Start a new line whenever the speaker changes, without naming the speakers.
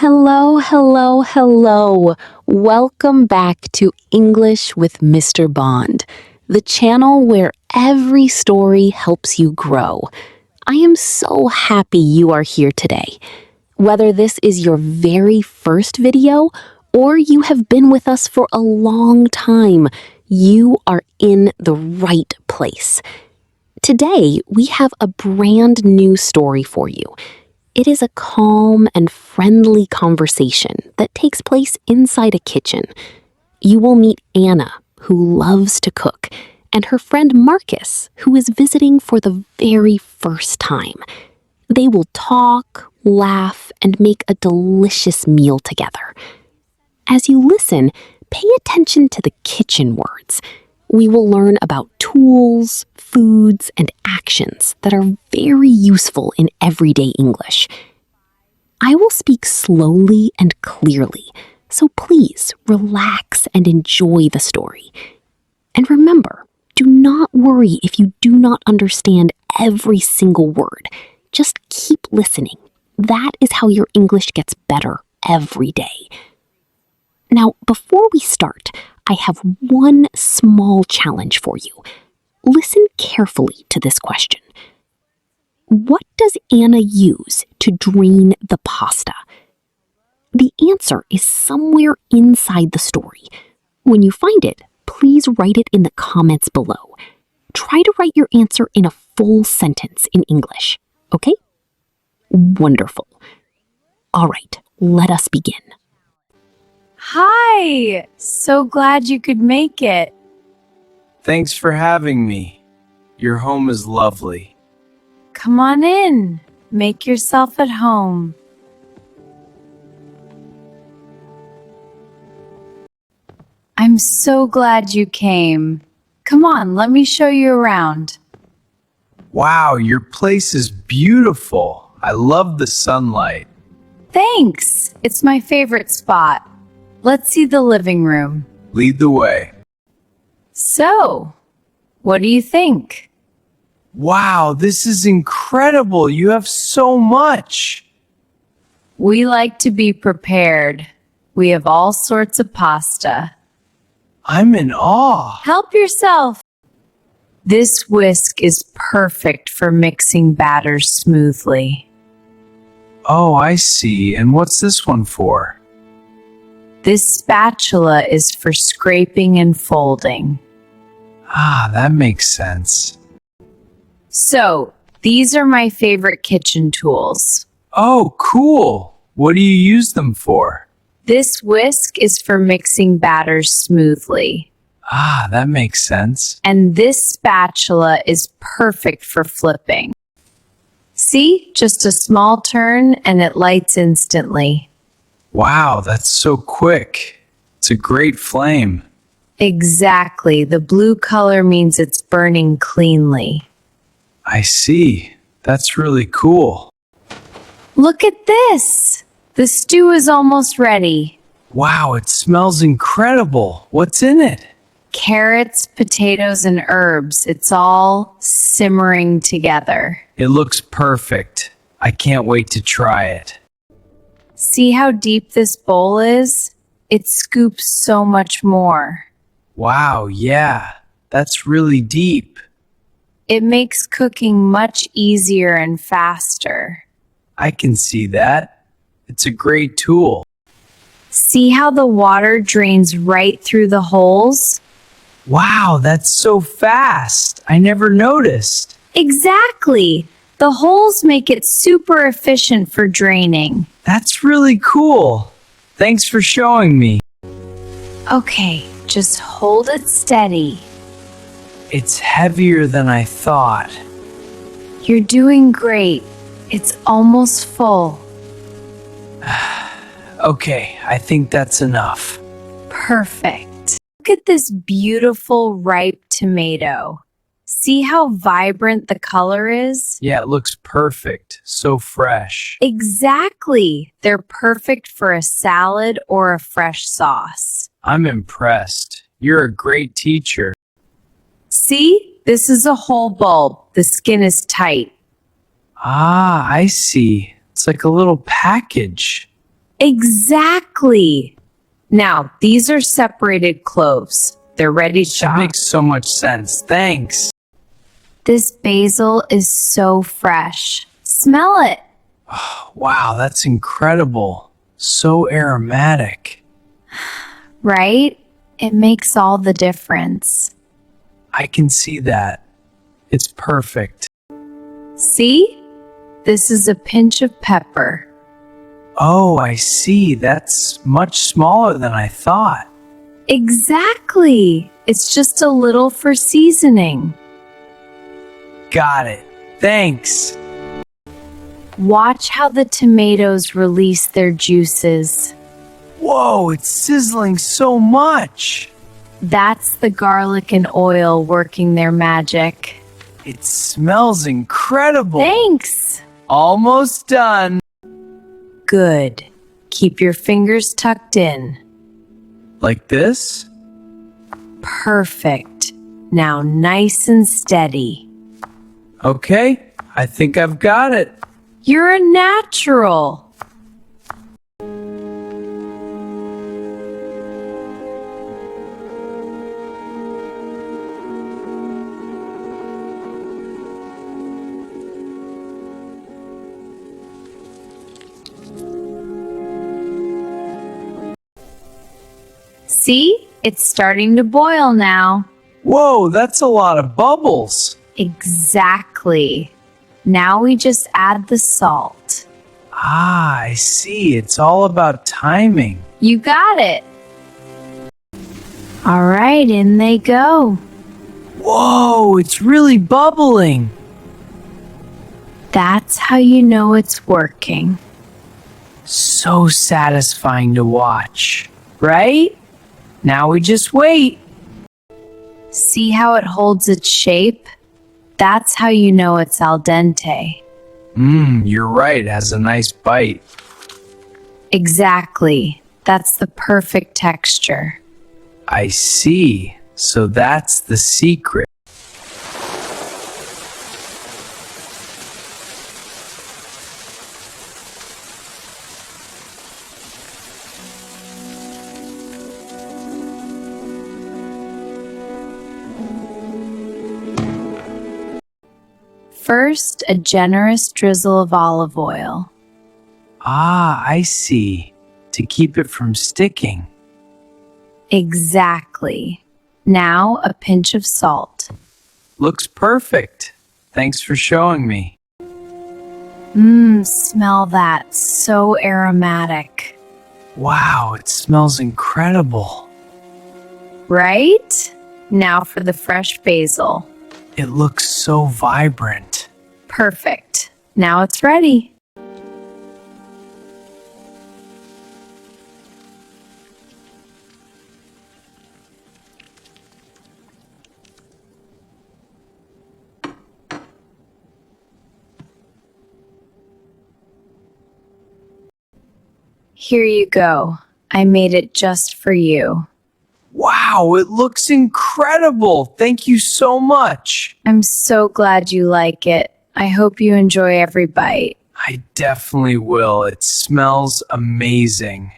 Hello, hello, hello. Welcome back to English with Mr. Bond, the channel where every story helps you grow. I am so happy you are here today. Whether this is your very first video or you have been with us for a long time, you are in the right place. Today, we have a brand new story for you. It is a calm and friendly conversation that takes place inside a kitchen. You will meet Anna, who loves to cook, and her friend Marcus, who is visiting for the very first time. They will talk, laugh, and make a delicious meal together. As you listen, pay attention to the kitchen words. We will learn about tools, foods, and actions that are very useful in everyday English. I will speak slowly and clearly, so please relax and enjoy the story. And remember, do not worry if you do not understand every single word. Just keep listening. That is how your English gets better every day. Now, before we start, I have one small challenge for you. Listen carefully to this question. What does Anna use to drain the pasta? The answer is somewhere inside the story. When you find it, please write it in the comments below. Try to write your answer in a full sentence in English, okay? Wonderful. All right, let us begin.
Hi! So glad you could make it.
Thanks for having me. Your home is lovely.
Come on in. Make yourself at home. I'm so glad you came. Come on, let me show you around.
Wow, your place is beautiful. I love the sunlight.
Thanks! It's my favorite spot. Let's see the living room.
Lead the way.
So, what do you think?
Wow, this is incredible. You have so much.
We like to be prepared. We have all sorts of pasta.
I'm in awe.
Help yourself. This whisk is perfect for mixing batters smoothly.
Oh, I see. And what's this one for?
This spatula is for scraping and folding.
Ah, that makes sense.
So, these are my favorite kitchen tools.
Oh, cool. What do you use them for?
This whisk is for mixing batters smoothly.
Ah, that makes sense.
And this spatula is perfect for flipping. See, just a small turn and it lights instantly.
Wow, that's so quick. It's a great flame.
Exactly. The blue color means it's burning cleanly.
I see. That's really cool.
Look at this! The stew is almost ready.
Wow, it smells incredible. What's in it?
Carrots, potatoes, and herbs. It's all simmering together.
It looks perfect. I can't wait to try it.
See how deep this bowl is? It scoops so much more.
Wow, yeah. That's really deep.
It makes cooking much easier and faster.
I can see that. It's a great tool.
See how the water drains right through the holes?
Wow, that's so fast. I never noticed.
Exactly. The holes make it super efficient for draining.
That's really cool. Thanks for showing me.
Okay, just hold it steady.
It's heavier than I thought.
You're doing great. It's almost full.
Okay, I think that's enough.
Perfect. Look at this beautiful ripe tomato. See how vibrant the color is?
Yeah, it looks perfect. So fresh.
Exactly. They're perfect for a salad or a fresh sauce.
I'm impressed. You're a great teacher.
See? This is a whole bulb. The skin is tight.
Ah, I see. It's like a little package.
Exactly. Now, these are separated cloves. They're ready to
That
chop.
makes so much sense. Thanks.
This basil is so fresh. Smell it.
Wow, that's incredible. So aromatic.
Right? It makes all the difference.
I can see that. It's perfect.
See? This is a pinch of pepper.
Oh, I see. That's much smaller than I thought.
Exactly. It's just a little for seasoning.
Got it. Thanks.
Watch how the tomatoes release their juices.
Whoa, it's sizzling so much.
That's the garlic and oil working their magic.
It smells incredible.
Thanks.
Almost done.
Good. Keep your fingers tucked in.
Like this?
Perfect. Now nice and steady.
Okay, I think I've got it.
You're a natural. See? It's starting to boil now.
Whoa, that's a lot of bubbles.
Exactly. Now we just add the salt.
Ah, I see. It's all about timing.
You got it. All right, in they go.
Whoa, it's really bubbling.
That's how you know it's working.
So satisfying to watch, right? Now we just wait.
See how it holds its shape? That's how you know it's al dente.
You're right. It has a nice bite.
Exactly. That's the perfect texture.
I see. So that's the secret.
First, a generous drizzle of olive oil.
Ah, I see. To keep it from sticking.
Exactly. Now, a pinch of salt.
Looks perfect. Thanks for showing me.
Smell that. So aromatic.
Wow, it smells incredible.
Right? Now for the fresh basil.
It looks so vibrant.
Perfect. Now it's ready. Here you go. I made it just for you.
Wow, it looks incredible. Thank you so much.
I'm so glad you like it. I hope you enjoy every bite.
I definitely will. It smells amazing.